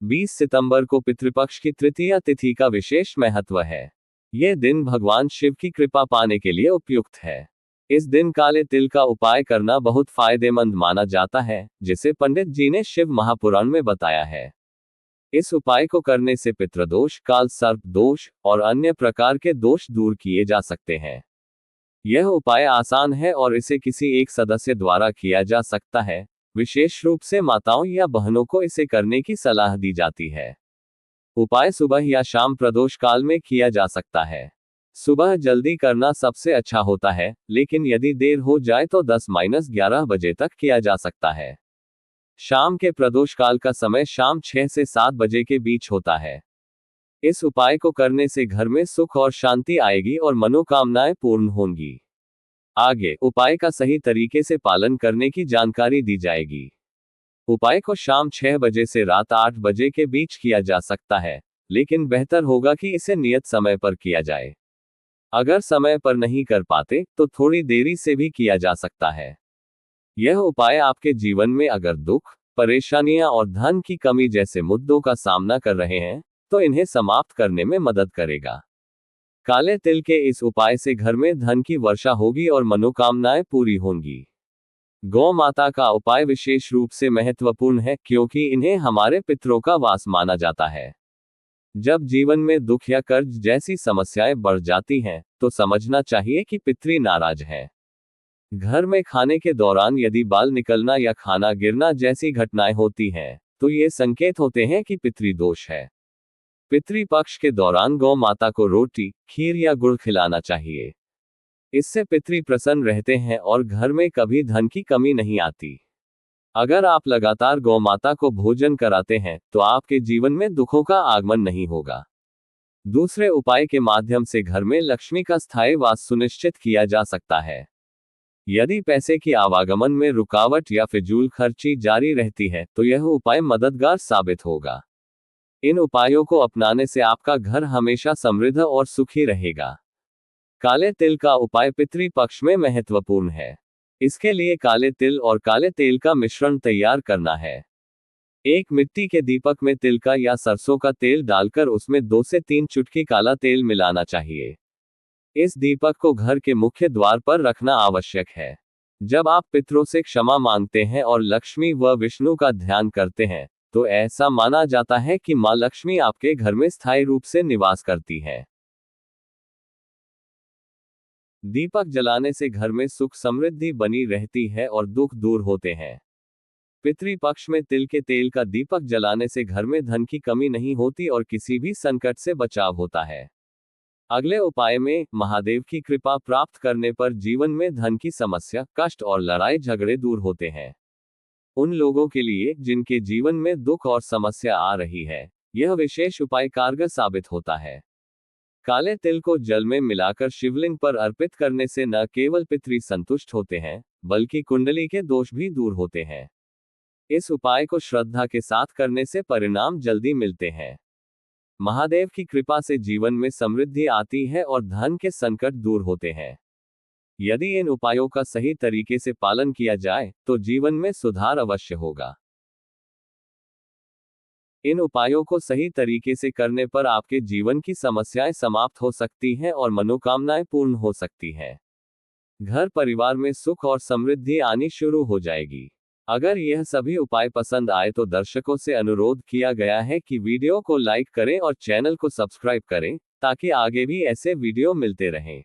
20 सितंबर को पितृपक्ष की तृतीया तिथि का विशेष महत्व है। यह दिन भगवान शिव की कृपा पाने के लिए उपयुक्त है। इस दिन काले तिल का उपाय करना बहुत फायदेमंद माना जाता है, जिसे पंडित जी ने शिव महापुराण में बताया है। इस उपाय को करने से पितृदोष, काल सर्प दोष और अन्य प्रकार के दोष दूर किए जा सकते हैं। यह उपाय आसान है और इसे किसी एक सदस्य द्वारा किया जा सकता है। विशेष रूप से माताओं या बहनों को इसे करने की सलाह दी जाती है। उपाय सुबह या शाम प्रदोष काल में किया जा सकता है। सुबह जल्दी करना सबसे अच्छा होता है, लेकिन यदि देर हो जाए तो 10-11 बजे तक किया जा सकता है। शाम के प्रदोष काल का समय शाम 6 से 7 बजे के बीच होता है। इस उपाय को करने से घर में सुख और शांति आएगी और मनोकामनाएं पूर्ण होंगी। आगे उपाय का सही तरीके से पालन करने की जानकारी दी जाएगी। उपाय को शाम 6 बजे से रात 8 बजे के बीच किया जा सकता है, लेकिन बेहतर होगा कि इसे नियत समय पर किया जाए। अगर समय पर नहीं कर पाते तो थोड़ी देरी से भी किया जा सकता है। यह उपाय आपके जीवन में अगर दुख, परेशानियां और धन की कमी जैसे मुद्दों का सामना कर रहे हैं, तो इन्हें समाप्त करने में मदद करेगा। काले तिल के इस उपाय से घर में धन की वर्षा होगी और मनोकामनाएं पूरी होंगी। गौ माता का उपाय विशेष रूप से महत्वपूर्ण है, क्योंकि इन्हें हमारे पितरों का वास माना जाता है। जब जीवन में दुख या कर्ज जैसी समस्याएं बढ़ जाती हैं, तो समझना चाहिए कि पितरी नाराज हैं। घर में खाने के दौरान यदि बाल निकलना या खाना गिरना जैसी घटनाएं होती हैं, तो ये संकेत होते हैं कि पितरी दोष है। पितृ पक्ष के दौरान गौ माता को रोटी, खीर या गुड़ खिलाना चाहिए। इससे पितृ प्रसन्न रहते हैं और घर में कभी धन की कमी नहीं आती। अगर आप लगातार गौ माता को भोजन कराते हैं, तो आपके जीवन में दुखों का आगमन नहीं होगा। दूसरे उपाय के माध्यम से घर में लक्ष्मी का स्थायी वास सुनिश्चित किया जा सकता है। यदि पैसे की आवागमन में रुकावट या फिजूल खर्ची जारी रहती है, तो यह उपाय मददगार साबित होगा। इन उपायों को अपनाने से आपका घर हमेशा समृद्ध और सुखी रहेगा। काले तिल का उपाय पितृ पक्ष में महत्वपूर्ण है। इसके लिए काले तिल और काले तेल का मिश्रण तैयार करना है। एक मिट्टी के दीपक में तिल का या सरसों का तेल डालकर उसमें 2 से 3 चुटकी काला तेल मिलाना चाहिए। इस दीपक को घर के मुख्य द्वार पर रखना आवश्यक है। जब आप पितरों से क्षमा मांगते हैं और लक्ष्मी व विष्णु का ध्यान करते हैं, तो ऐसा माना जाता है कि मां लक्ष्मी आपके घर में स्थायी रूप से निवास करती है। दीपक जलाने से घर में सुख समृद्धि बनी रहती है और दुख दूर होते हैं। पितृ पक्ष में तिल के तेल का दीपक जलाने से घर में धन की कमी नहीं होती और किसी भी संकट से बचाव होता है। अगले उपाय में महादेव की कृपा प्राप्त करने पर जीवन में धन की समस्या, कष्ट और लड़ाई झगड़े दूर होते हैं। उन लोगों के लिए जिनके जीवन में दुख और समस्या आ रही है, यह विशेष उपाय कारगर साबित होता है। काले तिल को जल में मिलाकर शिवलिंग पर अर्पित करने से न केवल पितृ संतुष्ट होते हैं, बल्कि कुंडली के दोष भी दूर होते हैं। इस उपाय को श्रद्धा के साथ करने से परिणाम जल्दी मिलते हैं। महादेव की कृपा से जीवन में समृद्धि आती है और धन के संकट दूर होते हैं। यदि इन उपायों का सही तरीके से पालन किया जाए, तो जीवन में सुधार अवश्य होगा। इन उपायों को सही तरीके से करने पर आपके जीवन की समस्याएं समाप्त हो सकती हैं और मनोकामनाएं पूर्ण हो सकती हैं। घर परिवार में सुख और समृद्धि आनी शुरू हो जाएगी। अगर यह सभी उपाय पसंद आए तो दर्शकों से अनुरोध किया गया है कि वीडियो को लाइक करें और चैनल को सब्सक्राइब करें, ताकि आगे भी ऐसे वीडियो मिलते रहें।